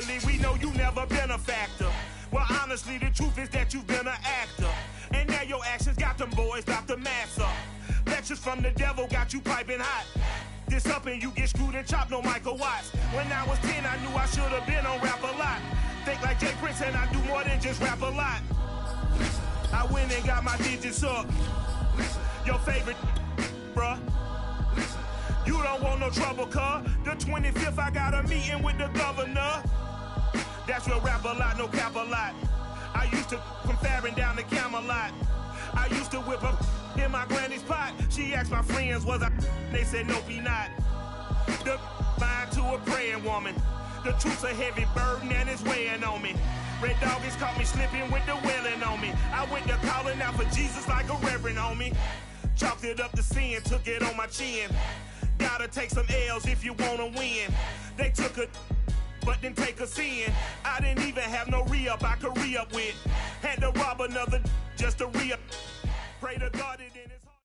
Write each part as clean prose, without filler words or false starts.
secretly we know you never been a factor. Well, honestly, the truth is that you've been an actor. And now your actions got them boys about to mass up. Lectures from the devil got you piping hot. This up and you get screwed and chopped, no Michael Watts. When I was 10, I knew I should have been on rap a lot. Think like Jay Prince and I do more than just rap a lot. I went and got my digits up. Your favorite, bruh. You don't want no trouble, cuz. The 25th, I got a meeting with the governor. That's real rap a lot, no cap a lot. I used to from Farron down to Camelot. I used to whip up in my granny's pot. She asked my friends, was I? They said, nope, he not. The line to a praying woman. The truth's a heavy burden and it's weighing on me. Red Doggies caught me slipping with the wailing on me. I went to calling out for Jesus like a reverend on me. Chalked it up to sin, took it on my chin. Gotta take some L's if you wanna win. They took a but didn't take a sin. I didn't even have no re-up I could re-up with. Had to rob another just to re-up. Pray to God it in his heart.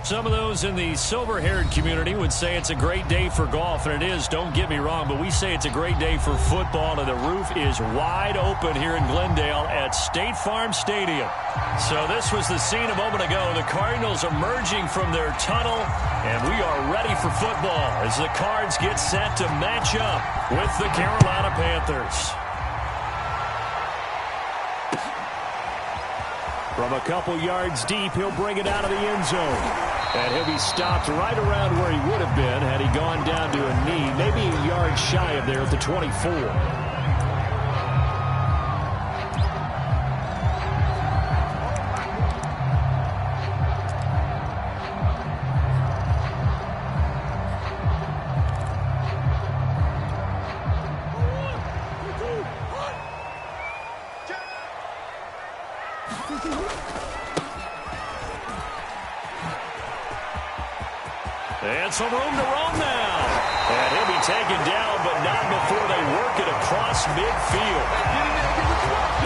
Some of those in the silver-haired community would say it's a great day for golf, and it is, don't get me wrong, but we say it's a great day for football, and the roof is wide open here in Glendale at State Farm Stadium. So this was the scene a moment ago. The Cardinals emerging from their tunnel, and we are ready for football as the Cards get set to match up with the Carolina Panthers. From a couple yards deep, he'll bring it out of the end zone. And he'll be stopped right around where he would have been had he gone down to a knee, maybe a yard shy of there at the 24. And some room to roam now. And he'll be taken down, but not before they work it across midfield.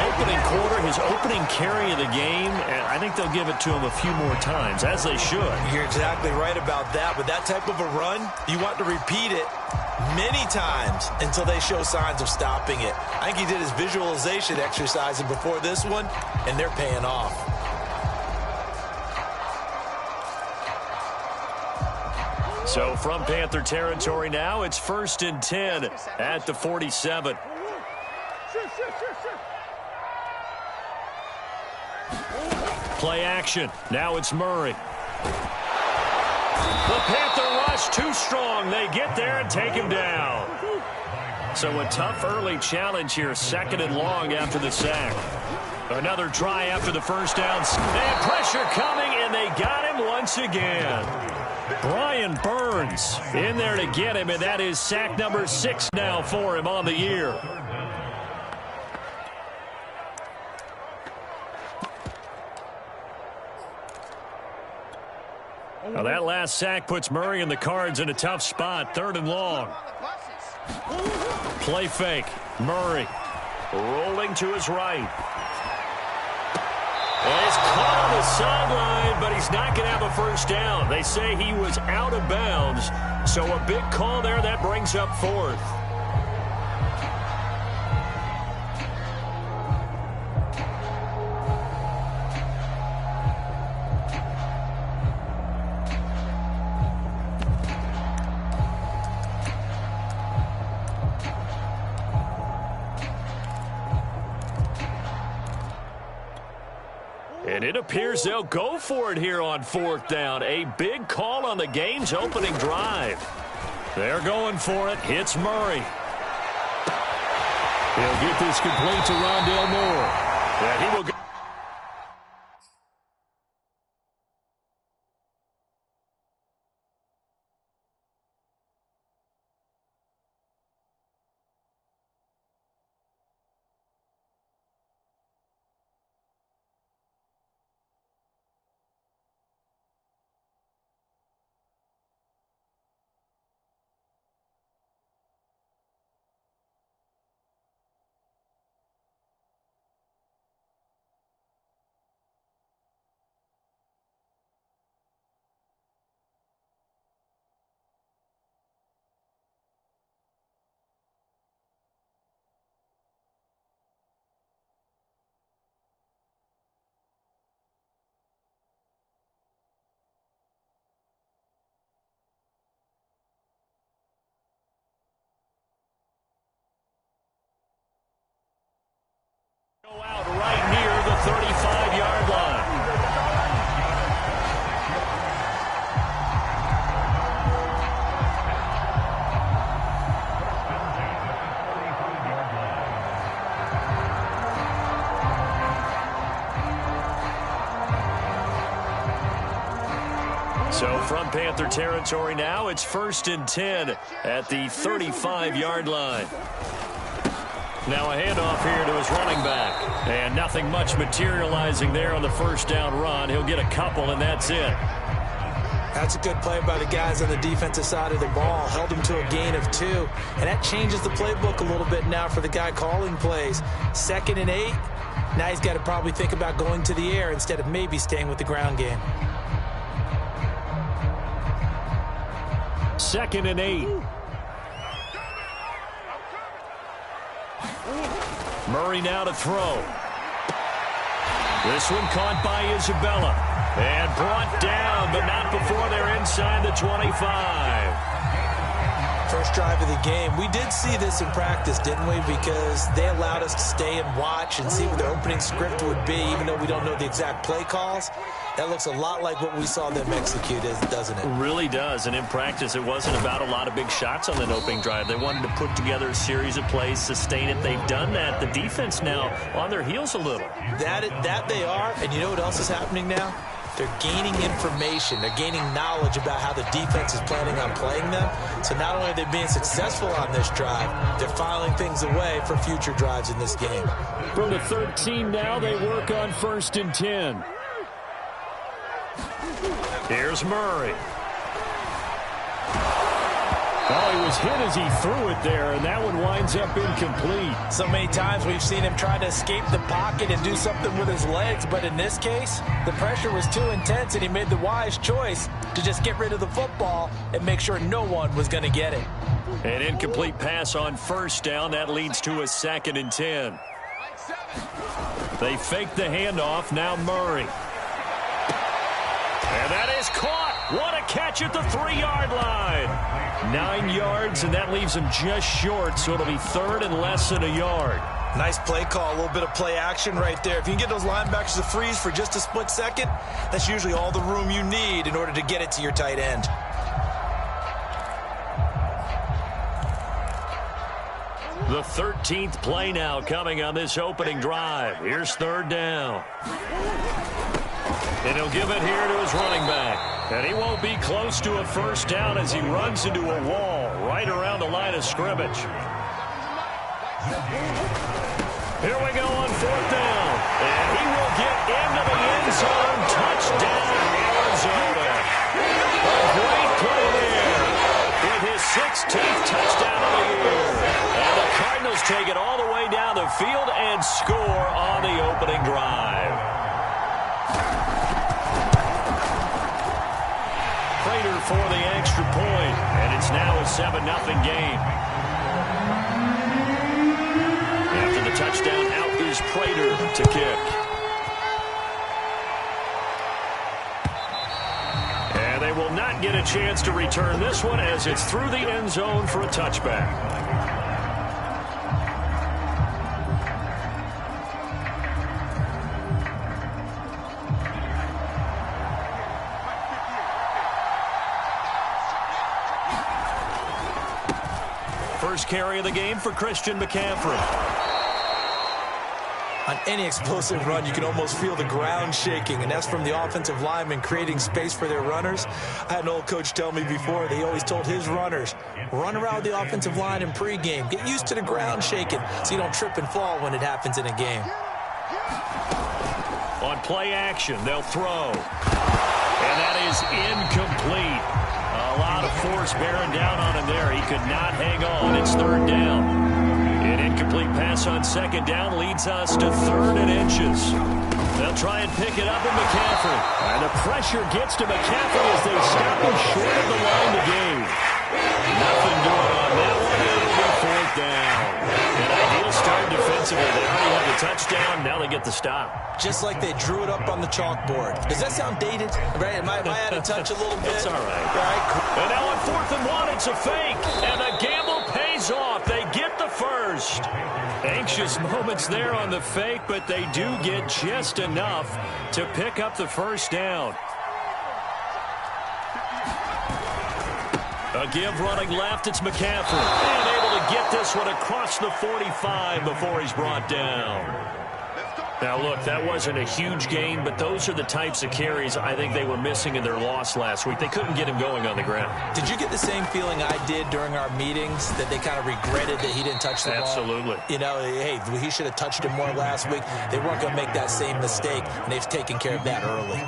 Opening quarter, his opening carry of the game, and I think they'll give it to him a few more times, as they should. You're exactly right about that. With that type of a run, you want to repeat it many times until they show signs of stopping it. I think he did his visualization exercising before this one, and they're paying off. So from Panther territory now, it's 1st and 10 at the 47. Play action. Now it's Murray. The Panther rush too strong. They get there and take him down. So a tough early challenge here, 2nd and long after the sack. Another try after the first down. And pressure coming, and they got him once again. Brian Burns in there to get him, and that is sack number 6 now for him on the year. Now that last sack puts Murray and the Cards in a tough spot, 3rd and long. Play fake. Murray rolling to his right. And he's caught on the sideline, but he's not going to have a first down. They say he was out of bounds, so a big call there that brings up 4th. And it appears they'll go for it here on 4th down. A big call on the game's opening drive. They're going for it. Hits Murray. He'll get this complete to Rondale Moore. And he will go. So from Panther territory now, it's 1st and 10 at the 35-yard line. Now a handoff here to his running back. And nothing much materializing there on the first down run. He'll get a couple, and that's it. That's a good play by the guys on the defensive side of the ball. Held him to a gain of 2. And that changes the playbook a little bit now for the guy calling plays. 2nd and 8. Now he's got to probably think about going to the air instead of maybe staying with the ground game. 2nd and 8. Murray now to throw. This one caught by Isabella. And brought down, but not before they're inside the 25. First drive of the game. We did see this in practice, didn't we? Because they allowed us to stay and watch and see what their opening script would be, even though we don't know the exact play calls. That looks a lot like what we saw them execute, doesn't it? It really does. And in practice, it wasn't about a lot of big shots on that opening drive. They wanted to put together a series of plays, sustain it. They've done that. The defense now on their heels a little. That they are. And you know what else is happening now? They're gaining information. They're gaining knowledge about how the defense is planning on playing them. So not only are they being successful on this drive, they're filing things away for future drives in this game. From the 13 now, they work on 1st and 10. Here's Murray. Oh, he was hit as he threw it there, and that one winds up incomplete. So many times we've seen him try to escape the pocket and do something with his legs, but in this case, the pressure was too intense, and he made the wise choice to just get rid of the football and make sure no one was going to get it. An incomplete pass on 1st down. That leads to a 2nd and 10. They fake the handoff. Now Murray. And that is caught. What a catch at the 3-yard line. 9 yards, and that leaves him just short, so it'll be 3rd and less than a yard. Nice play call, a little bit of play action right there. If you can get those linebackers to freeze for just a split second, that's usually all the room you need in order to get it to your tight end. The 13th play now coming on this opening drive. Here's 3rd down. And he'll give it here to his running back. And he won't be close to a 1st down as he runs into a wall right around the line of scrimmage. Here we go on 4th down. And he will get into the end zone. Touchdown, Arizona. A great play there with his 16th touchdown of the year. And the Cardinals take it all the way down the field and score on the opening drive. Prater for the extra point, and it's now a 7-0 game. After the touchdown, out is Prater to kick. And they will not get a chance to return this one as it's through the end zone for a touchback. First carry of the game for Christian McCaffrey. On any explosive run, you can almost feel the ground shaking, and that's from the offensive linemen creating space for their runners. I had an old coach tell me before, he always told his runners, run around the offensive line in pregame. Get used to the ground shaking so you don't trip and fall when it happens in a game. On play action, they'll throw. And that is incomplete. A lot of force bearing down on him there. He could not hang on. It's 3rd down. An incomplete pass on 2nd down leads us to 3rd and inches. They'll try and pick it up in McCaffrey. And the pressure gets to McCaffrey as they stop him short of the line to gain. Nothing doing on that one. It'll be 4th down. An ideal start defensively. They already have the touchdown. Now they get the stop. Just like they drew it up on the chalkboard. Does that sound dated? Right? Am I out of touch a little bit? It's all right. And now on 4th and 1, it's a fake. And the gamble pays off. They get the first. Anxious moments there on the fake, but they do get just enough to pick up the 1st down. A give running left, it's McCaffrey. And able to get this one across the 45 before he's brought down. Now, look, that wasn't a huge gain, but those are the types of carries I think they were missing in their loss last week. They couldn't get him going on the ground. Did you get the same feeling I did during our meetings, that they kind of regretted that he didn't touch the ball? Absolutely. You know, hey, he should have touched him more last week. They weren't going to make that same mistake, and they've taken care of that early.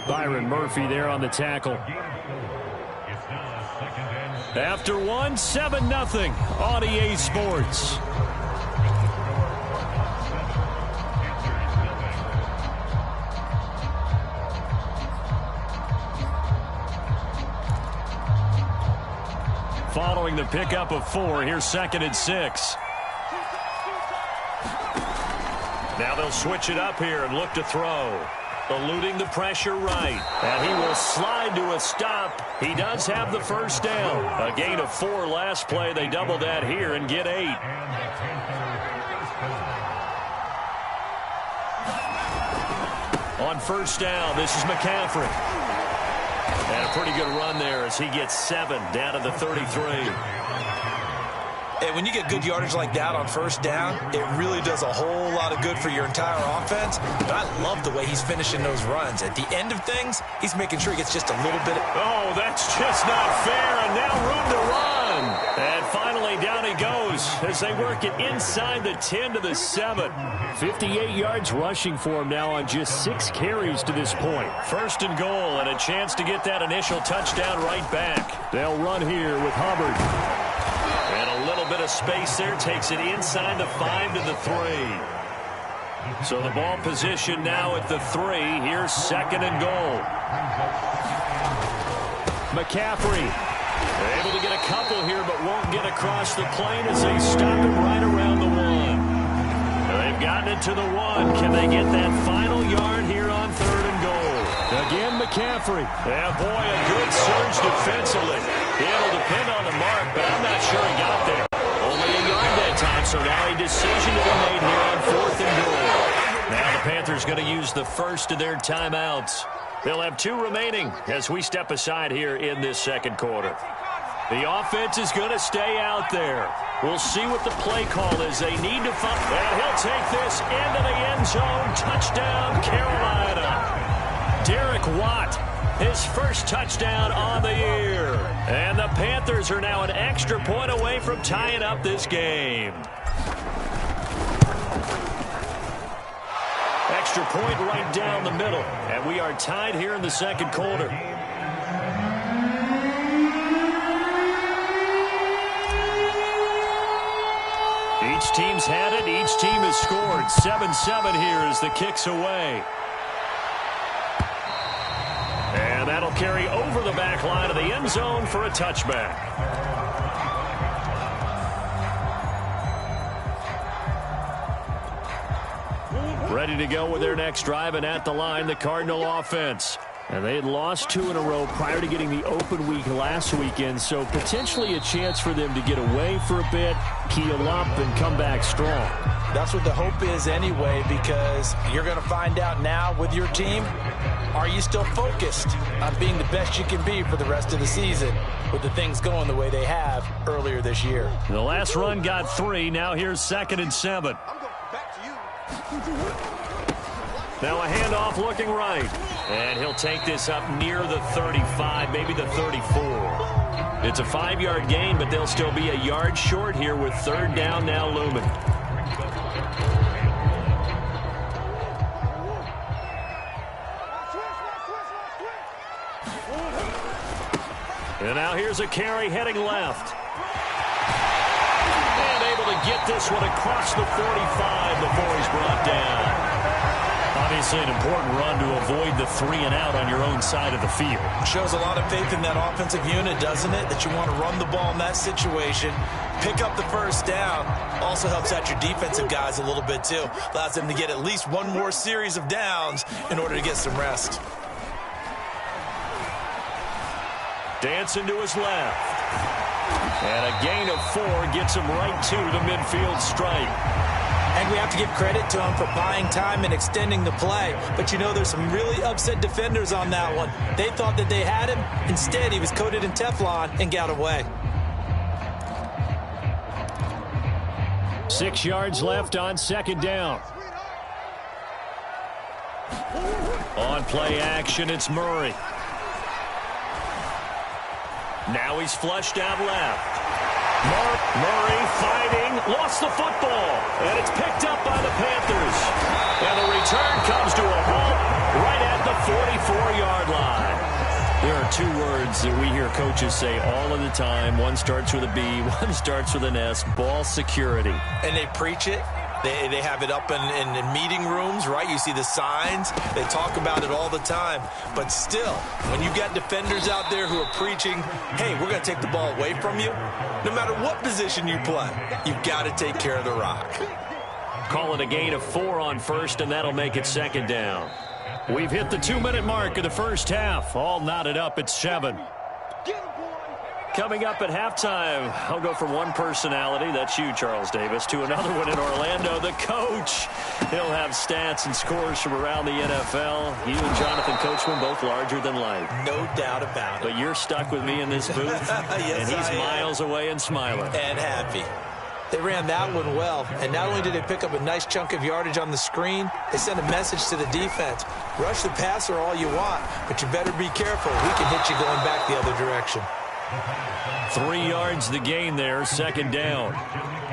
Byron Murphy there on the tackle. After one, 7-0 on EA Sports. Following the pickup of 4, here's 2nd and 6. Now they'll switch it up here and look to throw. Eluding the pressure right. And he will slide to a stop. He does have the first down. A gain of 4 last play. They double that here and get 8. On first down, this is McCaffrey. And a pretty good run there as he gets 7 down to the 33. And when you get good yardage like that on first down, it really does a whole lot of good for your entire offense. But I love the way he's finishing those runs. At the end of things, he's making sure he gets just a little bit. Oh, that's just not fair. And now room to run. And finally down he goes as they work it inside the 10 to the 7. 58 yards rushing for him now on just 6 carries to this point. First and goal and a chance to get that initial touchdown right back. They'll run here with Hubbard. And a little bit of space there, takes it inside the 5 to the 3. So the ball position now at the 3. Here's 2nd and goal. McCaffrey able to get a couple here, but won't get across the plane as they stop him right around the 1. They've gotten it to the 1. Can they get that final yard here on 3rd and goal? Again, McCaffrey. Yeah, boy, a good surge defensively. It'll depend on the mark, but I'm not sure he got there. Only a yard that time, so now a decision to be made here on 4th and goal. Now the Panthers going to use the first of their timeouts. They'll have 2 remaining as we step aside here in this 2nd quarter. The offense is going to stay out there. We'll see what the play call is. They need to find, and he'll take this into the end zone. Touchdown, Carolina. Derek Watt, his first touchdown on the year. And the Panthers are now an extra point away from tying up this game. Extra point right down the middle. And we are tied here in the 2nd quarter. Each team's had it. Each team has scored. 7-7 here as the kick's away. And that'll carry over the back line of the end zone for a touchback. Ready to go with their next drive, and at the line, the Cardinal offense. And they had lost 2 in a row prior to getting the open week last weekend, so potentially a chance for them to get away for a bit, heal up, and come back strong. That's what the hope is anyway, because you're going to find out now with your team, are you still focused on being the best you can be for the rest of the season with the things going the way they have earlier this year? The last run got 3. Now here's 2nd and 7. Now a handoff looking right. And he'll take this up near the 35, maybe the 34. It's a 5-yard gain, but they'll still be a yard short here with 3rd down now looming. And now here's a carry heading left. And able to get this one across the 45 before he's brought down. Obviously an important run to avoid the 3 and out on your own side of the field. Shows a lot of faith in that offensive unit, doesn't it? That you want to run the ball in that situation. Pick up the first down. Also helps out your defensive guys a little bit too. Allows them to get at least one more series of downs in order to get some rest. Dancing to his left. And a gain of 4 gets him right to the midfield stripe. And we have to give credit to him for buying time and extending the play. But, you know, there's some really upset defenders on that one. They thought that they had him. Instead, he was coated in Teflon and got away. 6 yards left on 2nd down. On play action, it's Murray. Now he's flushed out left. Murray fighting, lost the football, and it's picked up by the Panthers. And the return comes to a halt right at the 44-yard line. There are two words that we hear coaches say all of the time. One starts with a B, one starts with an S, ball security. And they preach it. They have it up in meeting rooms, right? You see the signs. They talk about it all the time. But still, when you got defenders out there who are preaching, hey, we're going to take the ball away from you, no matter what position you play, you've got to take care of the rock. Call it a gain of 4 on first, and that'll make it second down. We've hit the 2-minute mark of the first half. All knotted up at 7. Coming up at halftime, I'll go from one personality, that's you, Charles Davis, to another one in Orlando, the coach. He'll have stats and scores from around the NFL. You and Jonathan Coachman, both larger than life. No doubt about it. But you're stuck with me in this booth, yes, and he's miles away and smiling. And happy. They ran that one well, and not only did they pick up a nice chunk of yardage on the screen, they sent a message to the defense. Rush the passer all you want, but you better be careful. We can hit you going back the other direction. 3 yards the gain there, second down.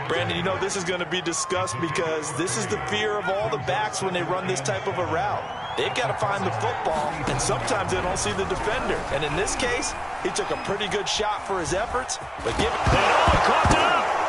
Brandon, you know this is going to be discussed because this is the fear of all the backs when they run this type of a route. They've got to find the football, and sometimes they don't see the defender. And in this case, he took a pretty good shot for his efforts, but give it... Caught it up!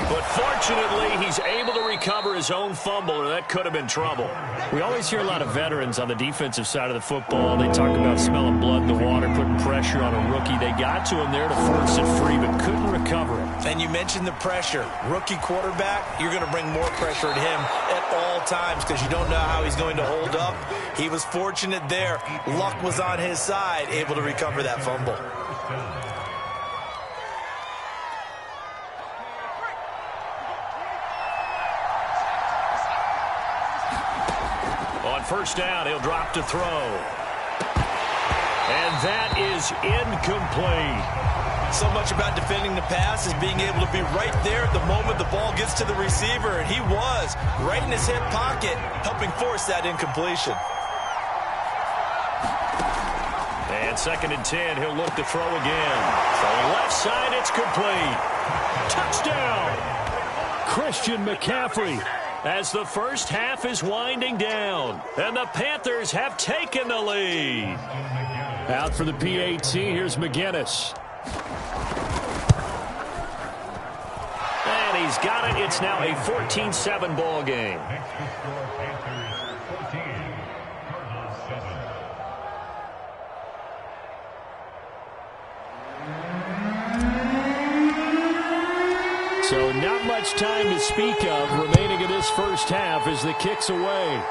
But fortunately, he's able to recover his own fumble, or that could have been trouble. We always hear a lot of veterans on the defensive side of the football. They talk about smelling blood in the water, putting pressure on a rookie. They got to him there to force it free, but couldn't recover it. And you mentioned the pressure. Rookie quarterback, you're going to bring more pressure at him at all times because you don't know how he's going to hold up. He was fortunate there. Luck was on his side, able to recover that fumble. First down, he'll drop to throw. And that is incomplete. So much about defending the pass is being able to be right there at the moment the ball gets to the receiver, and he was right in his hip pocket, helping force that incompletion. And second and 10, he'll look to throw again. From left side, it's complete. Touchdown! Christian McCaffrey. As the first half is winding down, and the Panthers have taken the lead. Out for the PAT, here's McGinnis. And he's got it. It's now a 14-7 ball game. So not much time to speak of remaining in this first half as the kick's away.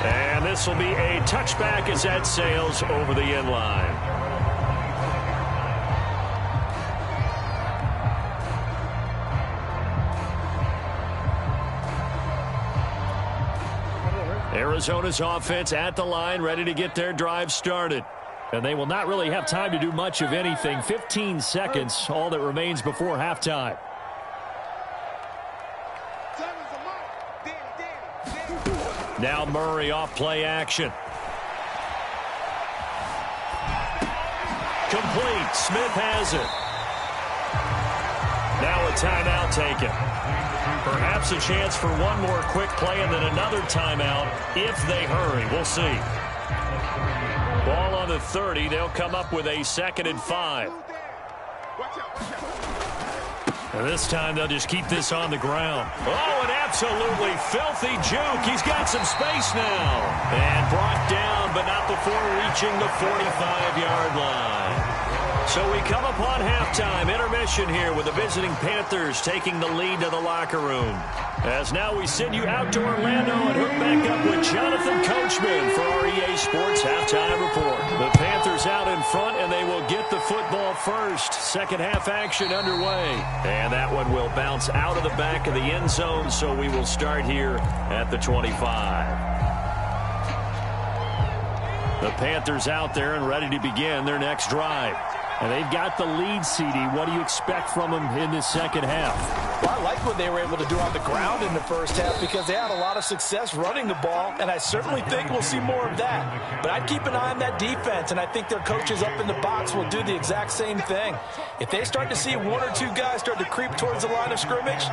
And this will be a touchback as that sails over the end line. Arizona's offense at the line, ready to get their drive started. And they will not really have time to do much of anything. 15 seconds, all that remains before halftime. Now Murray off play action. Complete. Smith has it. Now a timeout taken. Perhaps a chance for one more quick play and then another timeout if they hurry. We'll see. Ball on the 30. They'll come up with a 2nd and 5. And this time they'll just keep this on the ground. Oh, an absolutely filthy juke. He's got some space now. And brought down, but not before reaching the 45-yard line. So we come upon halftime, intermission here with the visiting Panthers taking the lead to the locker room. As now we send you out to Orlando and hook back up with Jonathan Coachman for our EA Sports Halftime Report. The Panthers out in front, and they will get the football first. Second half action underway. And that one will bounce out of the back of the end zone, so we will start here at the 25. The Panthers out there and ready to begin their next drive. And they've got the lead, CD. What do you expect from them in this second half? Well, I like what they were able to do on the ground in the first half because they had a lot of success running the ball, and I certainly think we'll see more of that. But I'd keep an eye on that defense, and I think their coaches up in the box will do the exact same thing. If they start to see one or two guys start to creep towards the line of scrimmage,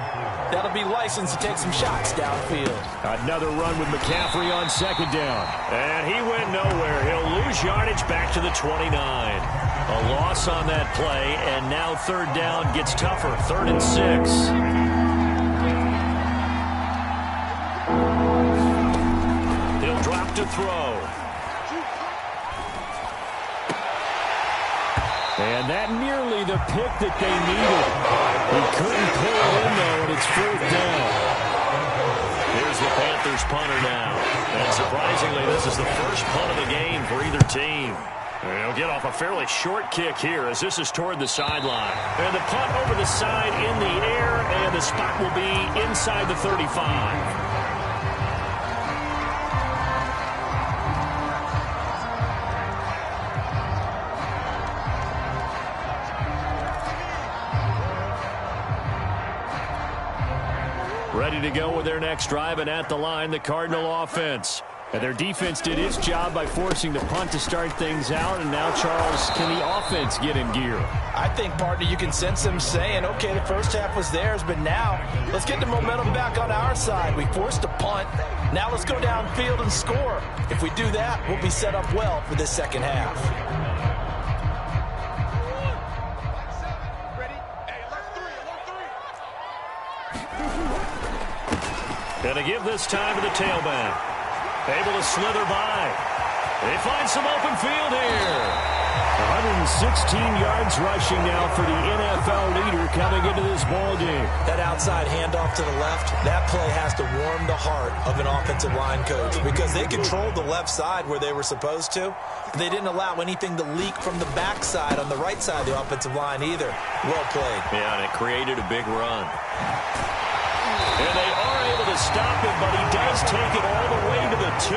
that'll be licensed to take some shots downfield. Another run with McCaffrey on second down. And he went nowhere. He'll lose yardage back to the 29. A loss on that play, and now third down gets tougher. 3rd and 6. He'll drop to throw. And that nearly the pick that they needed. He couldn't pull it in, though, and it's 4th down. Here's the Panthers punter now. And surprisingly, this is the first punt of the game for either team. They'll get off a fairly short kick here as this is toward the sideline. And the punt over the side in the air, and the spot will be inside the 35. Ready to go with their next drive, and at the line, the Cardinal offense. And their defense did its job by forcing the punt to start things out. And now, Charles, can the offense get in gear? I think, partner, you can sense them saying, okay, the first half was theirs, but now let's get the momentum back on our side. We forced a punt. Now let's go downfield and score. If we do that, we'll be set up well for this second half. Gonna give this time to the tailback. Able to slither by. They find some open field here. 116 yards rushing now for the NFL leader coming into this ball game. That outside handoff to the left, that play has to warm the heart of an offensive line coach because they controlled the left side where they were supposed to. They didn't allow anything to leak from the backside on the right side of the offensive line either. Well played. Yeah, and it created a big run. And they are able to stop him, but he does take it all the way to the 2.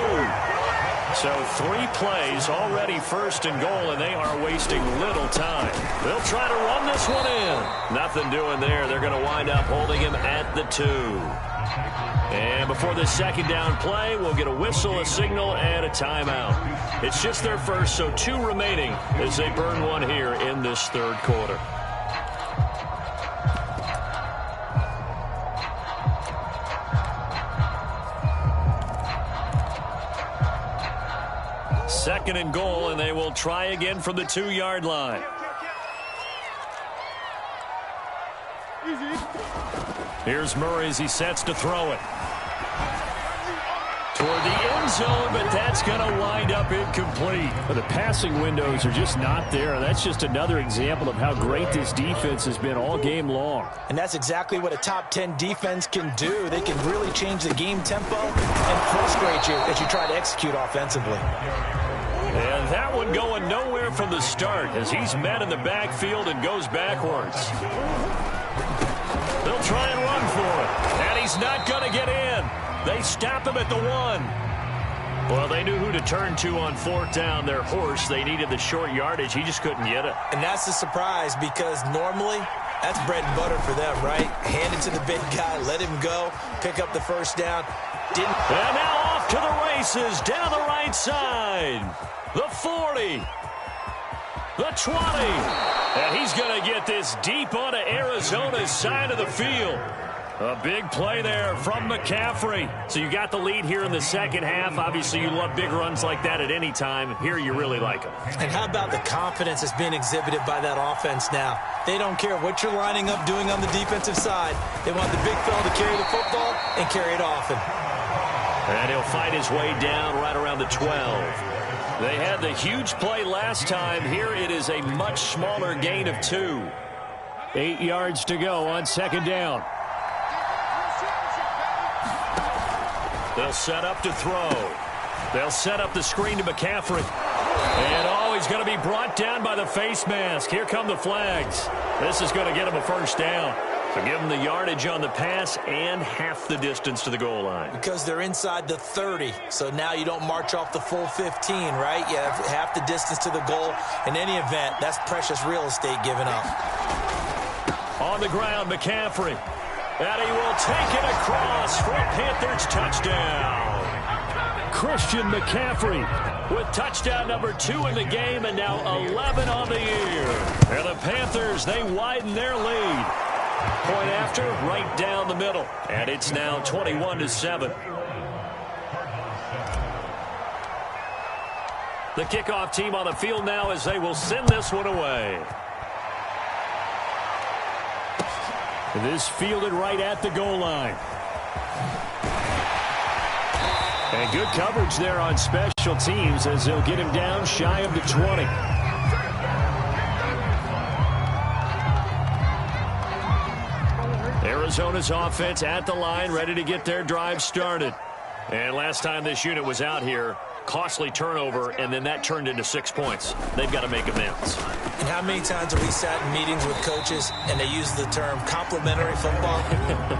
So 3 plays already 1st and goal, and they are wasting little time. They'll try to run this one in. Nothing doing there. They're going to wind up holding him at the 2. And before the second down play, we'll get a whistle, a signal, and a timeout. It's just their first, so 2 remaining as they burn one here in this 3rd quarter. Second and goal, and they will try again from the 2-yard line. Here's Murray as he sets to throw it. Toward the end zone, but that's going to wind up incomplete. The passing windows are just not there. That's just another example of how great this defense has been all game long. And that's exactly what a top 10 defense can do. They can really change the game tempo and frustrate you as you try to execute offensively. And that one going nowhere from the start as he's met in the backfield and goes backwards. They'll try and run for it. And he's not going to get in. They stop him at the 1. Well, they knew who to turn to on 4th down. Their horse, they needed the short yardage. He just couldn't get it. And that's a surprise because normally that's bread and butter for them, right? Hand it to the big guy, let him go, pick up the first down. And now off to the races down the right side. The 40. The 20. And he's going to get this deep onto Arizona's side of the field. A big play there from McCaffrey. So you got the lead here in the second half. Obviously, you love big runs like that at any time. Here, you really like them. And how about the confidence that's being exhibited by that offense now? They don't care what you're lining up doing on the defensive side. They want the big fella to carry the football and carry it often. And he'll fight his way down right around the 12. They had the huge play last time. Here it is a much smaller gain of 2. 8 yards to go on second down. They'll set up to throw. They'll set up the screen to McCaffrey. And, he's going to be brought down by the face mask. Here come the flags. This is going to get him a first down. So give them the yardage on the pass and half the distance to the goal line. Because they're inside the 30, so now you don't march off the full 15, right? You have half the distance to the goal. In any event, that's precious real estate given up. On the ground, McCaffrey. And he will take it across for a Panthers touchdown. Christian McCaffrey with touchdown number 2 in the game and now 11 on the year. And the Panthers, they widen their lead. Point after, right down the middle. And it's now 21-7. The kickoff team on the field now as they will send this one away. This fielded right at the goal line. And good coverage there on special teams as they'll get him down shy of the 20. Arizona's offense at the line, ready to get their drive started. And last time this unit was out here, costly turnover, and then that turned into 6 points. They've got to make amends. And how many times have we sat in meetings with coaches and they use the term complementary football?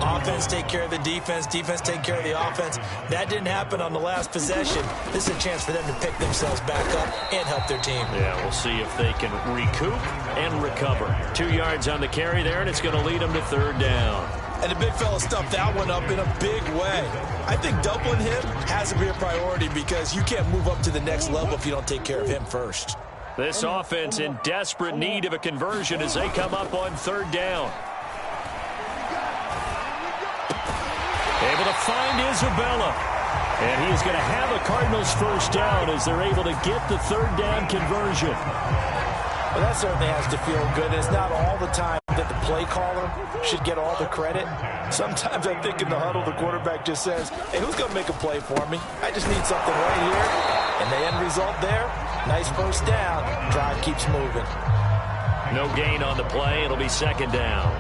Offense take care of the defense, defense take care of the offense. That didn't happen on the last possession. This is a chance for them to pick themselves back up and help their team. Yeah, we'll see if they can recoup and recover. 2 yards on the carry there, and it's going to lead them to 3rd down. And the big fella stuffed that one up in a big way. I think doubling him has to be a priority because you can't move up to the next level if you don't take care of him first. This offense in desperate need of a conversion as they come up on 3rd down. Able to find Isabella. And he is going to have a Cardinals 1st down as they're able to get the 3rd down conversion. Well, that certainly has to feel good. It's not all the time that the play caller should get all the credit. Sometimes I think in the huddle, the quarterback just says, hey, who's going to make a play for me? I just need something right here. And the end result there, nice 1st down. Drive keeps moving. No gain on the play. It'll be 2nd down.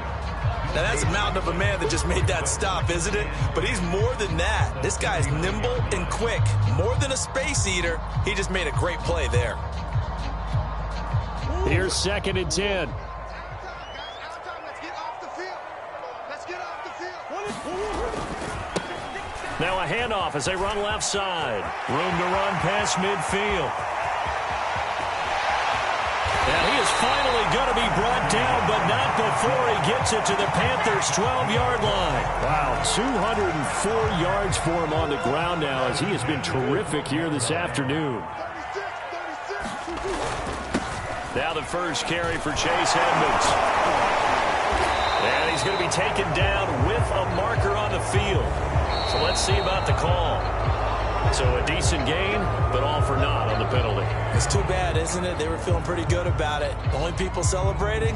Now, that's a mountain of a man that just made that stop, isn't it? But he's more than that. This guy's nimble and quick. More than a space eater. He just made a great play there. Here's 2nd and 10. Now a handoff as they run left side. Room to run past midfield. And he is finally going to be brought down, but not before he gets it to the Panthers' 12-yard line. Wow, 204 yards for him on the ground now as he has been terrific here this afternoon. Now the first carry for Chase Edmonds. And he's going to be taken down with a marker on the field. So let's see about the call. So a decent gain, but all for naught on the penalty. It's too bad, isn't it? They were feeling pretty good about it. The only people celebrating,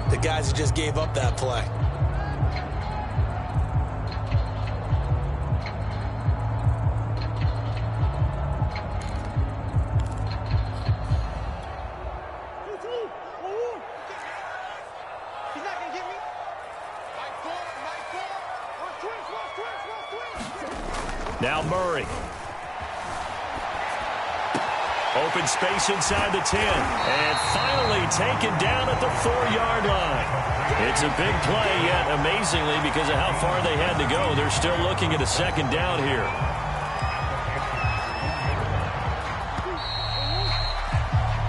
the guys who just gave up that play. Now Murray. Open space inside the 10. And finally taken down at the 4-yard line. It's a big play, yet amazingly, because of how far they had to go, they're still looking at a 2nd down here.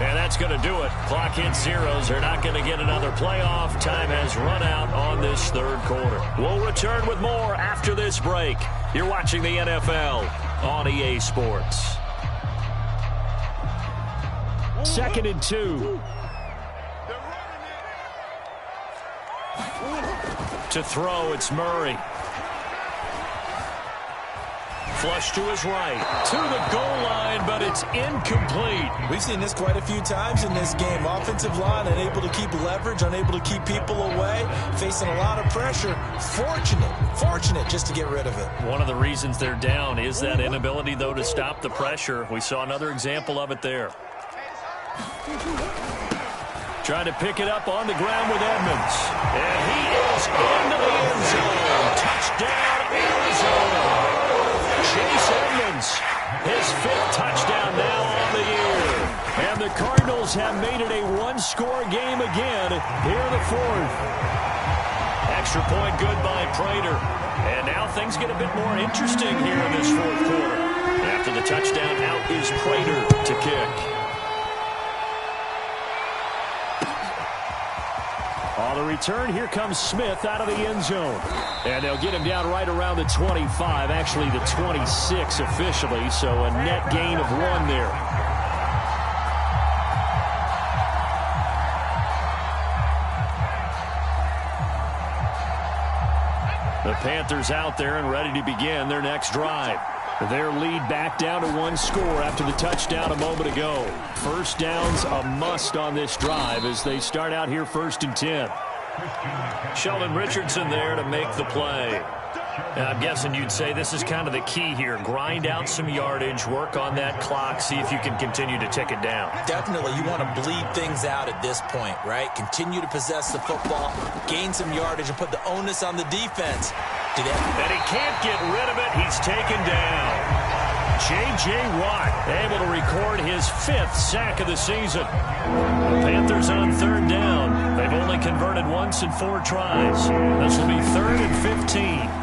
And that's going to do it. Clock hits zeros. They're not going to get another playoff. Time has run out on this 3rd quarter. We'll return with more after this break. You're watching the NFL on EA Sports. 2nd and 2. To throw, it's Murray. Flush to his right, to the goal line, but it's incomplete. We've seen this quite a few times in this game. Offensive line unable to keep leverage, unable to keep people away, facing a lot of pressure. Fortunate just to get rid of it. One of the reasons they're down is that inability, though, to stop the pressure. We saw another example of it there. Trying to pick it up on the ground with Edmonds. And he is into the end zone. Touchdown, Arizona. Chase Edmonds, his 5th touchdown now on the year. And the Cardinals have made it a 1-score game again here in the 4th. extra point good by Prater. And now things get a bit more interesting here in this fourth quarter. After the touchdown, out is Prater to kick. On the return, here comes Smith out of the end zone. And they'll get him down right around the 25, actually the 26 officially, so a net gain of 1 there. The Panthers out there and ready to begin their next drive. Their lead back down to 1 score after the touchdown a moment ago. First down's a must on this drive as they start out here 1st and 10. Sheldon Richardson there to make the play. And I'm guessing you'd say this is kind of the key here. Grind out some yardage, work on that clock, see if you can continue to tick it down. Definitely. You want to bleed things out at this point, right? Continue to possess the football, gain some yardage, and put the onus on the defense. And he can't get rid of it. He's taken down. J.J. Watt able to record his 5th sack of the season. The Panthers on 3rd down. They've only converted once in 4 tries. This will be 3rd and 15.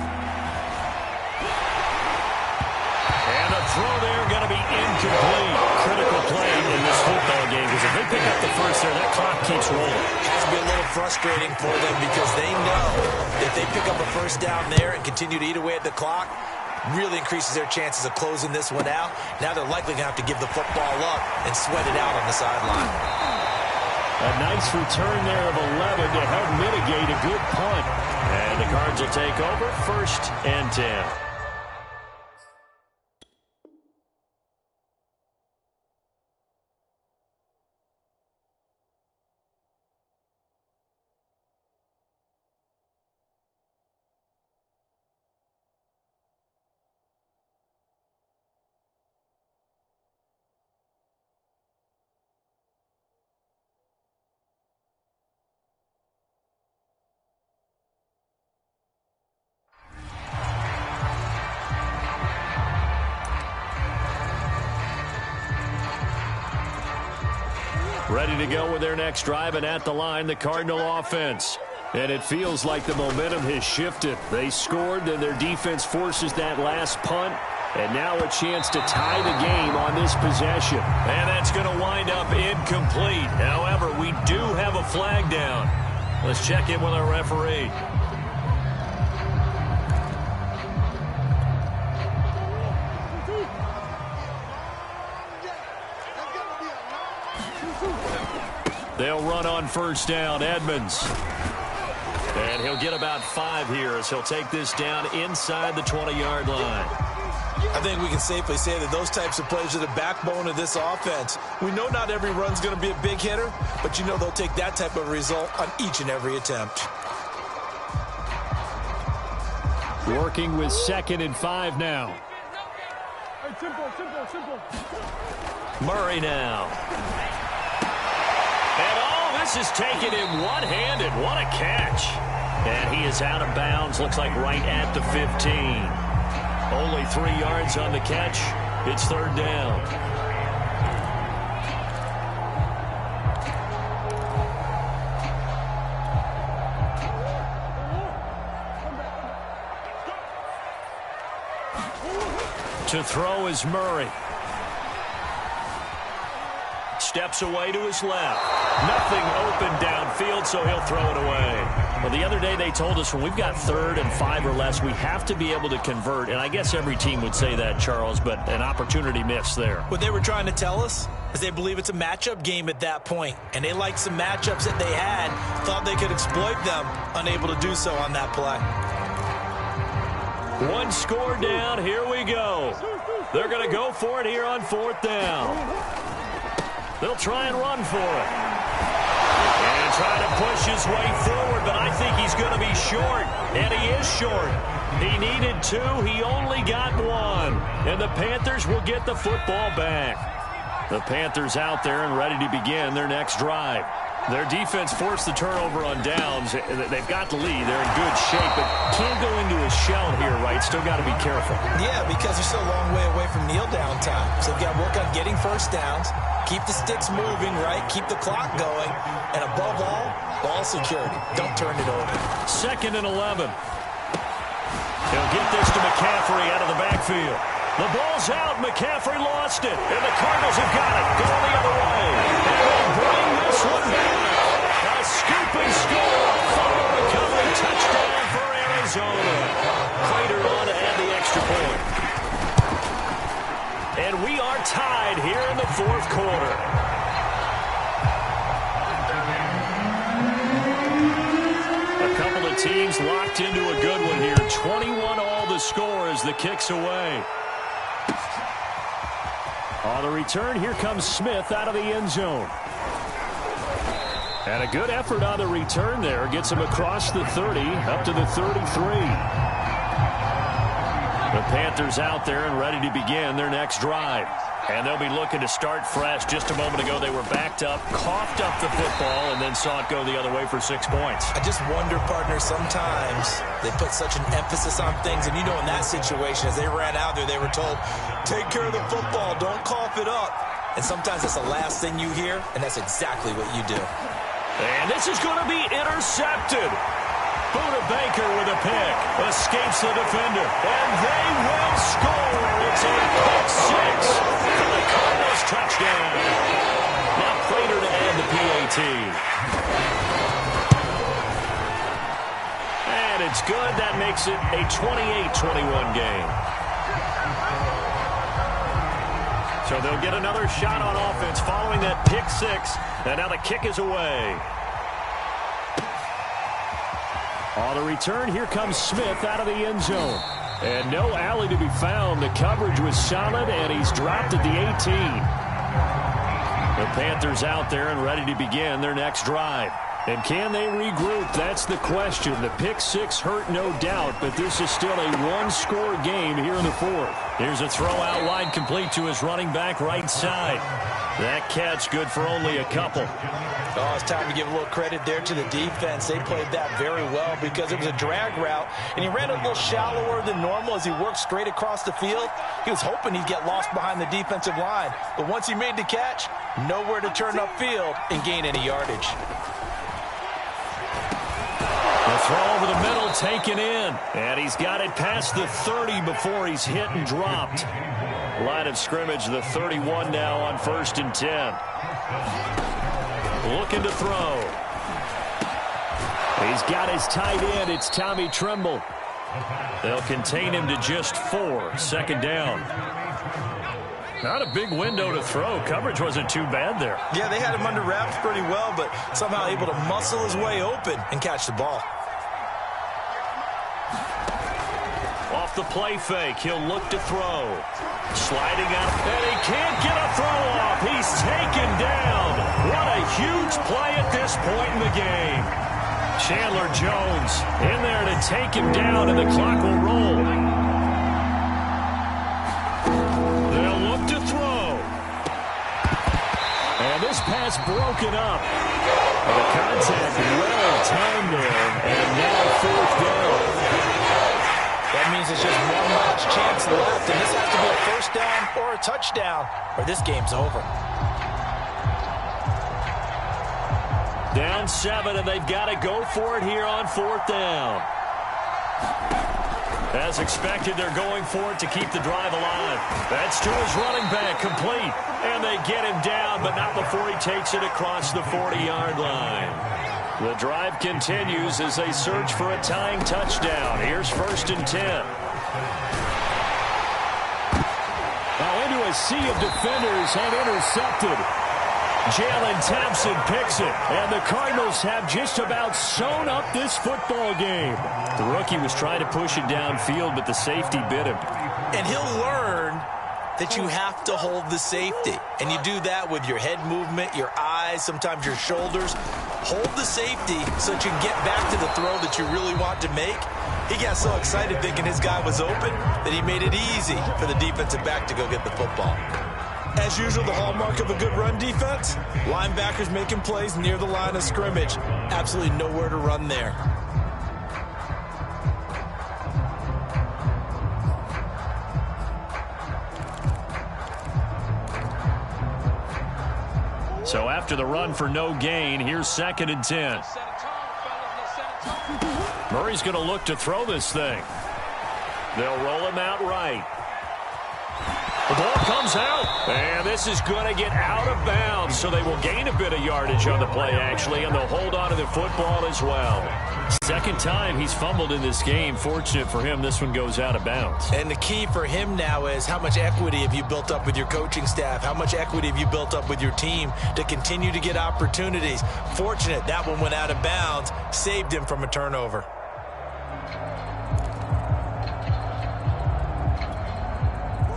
Throw there going to be incomplete. Critical play in this football game because if they pick up the first there, that clock keeps rolling. Has to be a little frustrating for them because they know if they pick up a first down there and continue to eat away at the clock, really increases their chances of closing this one out. Now they're likely going to have to give the football up and sweat it out on the sideline. A nice return there of 11 to help mitigate a good punt. And the Cards will take over 1st and 10. Ready to go with their next drive, and at the line, the Cardinal offense. And it feels like the momentum has shifted. They scored, then their defense forces that last punt, and now a chance to tie the game on this possession. And that's going to wind up incomplete. However, we do have a flag down. Let's check in with our referee. They'll run on first down, Edmonds. And he'll get about 5 here as he'll take this down inside the 20-yard line. I think we can safely say that those types of plays are the backbone of this offense. We know not every run's going to be a big hitter, but you know they'll take that type of result on each and every attempt. Working with 2nd and 5 now. Murray now. And this is taken in one-handed. What a catch. And he is out of bounds. Looks like right at the 15. Only 3 yards on the catch. It's 3rd down. To throw is Murray. Steps away to his left. Nothing open downfield, so he'll throw it away. Well, the other day they told us when we've got 3rd and 5 or less, we have to be able to convert. And I guess every team would say that, Charles, but an opportunity missed there. What they were trying to tell us is they believe it's a matchup game at that point. And they liked some matchups that they had, thought they could exploit them, unable to do so on that play. 1 score down. Here we go. They're going to go for it here on 4th down. They'll try and run for it. And try to push his way forward, but I think he's going to be short. And he is short. He needed 2. He only got 1. And the Panthers will get the football back. The Panthers out there and ready to begin their next drive. Their defense forced the turnover on downs. They've got the lead. They're in good shape, but can't go into a shell here, right? Still got to be careful. Yeah, because they're still a long way away from kneel down time. So they've got to work on getting first downs, keep the sticks moving, right? Keep the clock going. And above all, ball security. Don't turn it over. 2nd and 11. He'll get this to McCaffrey out of the backfield. The ball's out. McCaffrey lost it. And the Cardinals have got it. Going the other way. And they'll bring this one back. A scooping score. Fumble recovery. Touchdown for Arizona. Prater on to add the extra point. And we are tied here in the 4th quarter. A couple of teams locked into a good one here. 21 all the score as the kick's away. On the return, here comes Smith out of the end zone. And a good effort on the return there. Gets him across the 30, up to the 33. The Panthers out there and ready to begin their next drive. And they'll be looking to start fresh. Just a moment ago, they were backed up, coughed up the football, and then saw it go the other way for 6 points. I just wonder, partner, sometimes they put such an emphasis on things. And, you know, in that situation, as they ran out there, they were told, take care of the football, don't cough it up. And sometimes that's the last thing you hear, and that's exactly what you do. And this is going to be intercepted. Buda Baker with a pick. Escapes the defender. And they will score. It's a pick 6 for the Cardinals touchdown. Now Prater to add the PAT. And it's good. That makes it a 28-21 game. So they'll get another shot on offense following that pick 6. And now the kick is away. On the return, here comes Smith out of the end zone. And no alley to be found. The coverage was solid, and he's dropped at the 18. The Panthers out there and ready to begin their next drive. And can they regroup? That's the question. The pick 6 hurt, no doubt, but this is still a one-score game here in the 4th. Here's a throw out wide, complete to his running back right side. That catch good for only a couple. Oh, it's time to give a little credit there to the defense. They played that very well because it was a drag route, and he ran a little shallower than normal as he worked straight across the field. He was hoping he'd get lost behind the defensive line, but once he made the catch, nowhere to turn upfield and gain any yardage. The throw over the middle taken in, and he's got it past the 30 before he's hit and dropped. Line of scrimmage, the 31 now on 1st and 10. Looking to throw. He's got his tight end. It's Tommy Tremble. They'll contain him to just 4. 2nd down. Not a big window to throw. Coverage wasn't too bad there. Yeah, they had him under wraps pretty well, but somehow able to muscle his way open and catch the ball. Off the play fake, he'll look to throw. Sliding out, and he can't get a throw off. He's taken down. What a huge play at this point in the game. Chandler Jones in there to take him down, and the clock will roll. They'll look to throw. And this pass broken up. The contact well timed there, and now 4th down. That means it's just one last chance left, and this has to be a first down or a touchdown, or this game's over. Down 7, and they've got to go for it here on 4th down. As expected, they're going for it to keep the drive alive. That's to his running back, complete. And they get him down, but not before he takes it across the 40-yard line. The drive continues as they search for a tying touchdown. Here's 1st and 10. Now into a sea of defenders and intercepted. Jalen Thompson picks it, and the Cardinals have just about sewn up this football game. The rookie was trying to push it downfield, but the safety bit him. And he'll learn that you have to hold the safety. And you do that with your head movement, your eyes, sometimes your shoulders. Hold the safety so that you can get back to the throw that you really want to make. He got so excited thinking his guy was open that he made it easy for the defensive back to go get the football. As usual, the hallmark of a good run defense, linebackers making plays near the line of scrimmage. Absolutely nowhere to run there. So after the run for no gain, here's 2nd and 10. Murray's going to look to throw this thing. They'll roll him out right. The ball comes out, and this is going to get out of bounds, so they will gain a bit of yardage on the play, actually, and they'll hold on to the football as well. 2nd time he's fumbled in this game. Fortunate for him, this one goes out of bounds. And the key for him now is how much equity have you built up with your coaching staff? How much equity have you built up with your team to continue to get opportunities? Fortunate that one went out of bounds, saved him from a turnover.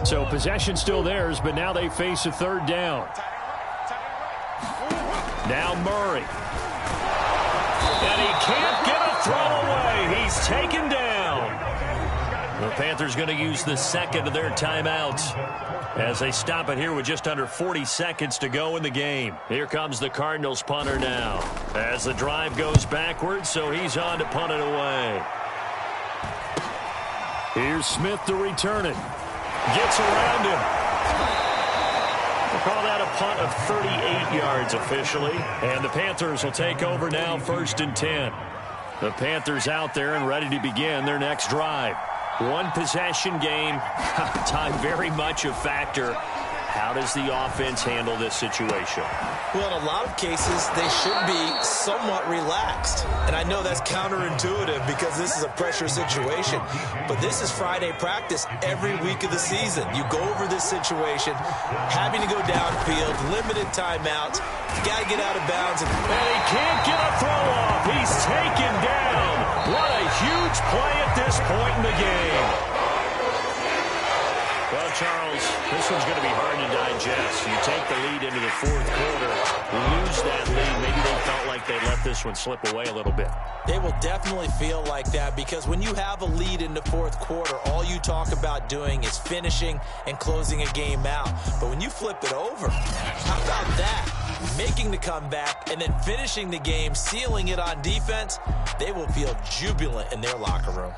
So possession still theirs, but now they face a 3rd down. Now Murray. And he can't get a throw away. He's taken down. The Panthers going to use the 2nd of their timeouts as they stop it here with just under 40 seconds to go in the game. Here comes the Cardinals punter now as the drive goes backwards, so he's on to punt it away. Here's Smith to return it. Gets around him. We'll call that a punt of 38 yards officially. And the Panthers will take over now, 1st and 10. The Panthers out there and ready to begin their next drive. One possession game. Time very much a factor. How does the offense handle this situation? Well, in a lot of cases, they should be somewhat relaxed. And I know that's counterintuitive because this is a pressure situation. But this is Friday practice every week of the season. You go over this situation, having to go downfield, limited timeouts. You got to get out of bounds. And he can't get a throw off. He's taken down. What a huge play at this point in the game. Well, Charles, this one's going to be hard to digest. You take the lead into the 4th quarter, lose that lead. Maybe they felt like they let this one slip away a little bit. They will definitely feel like that because when you have a lead in the 4th quarter, all you talk about doing is finishing and closing a game out. But when you flip it over, how about that? Making the comeback and then finishing the game, sealing it on defense, they will feel jubilant in their locker room.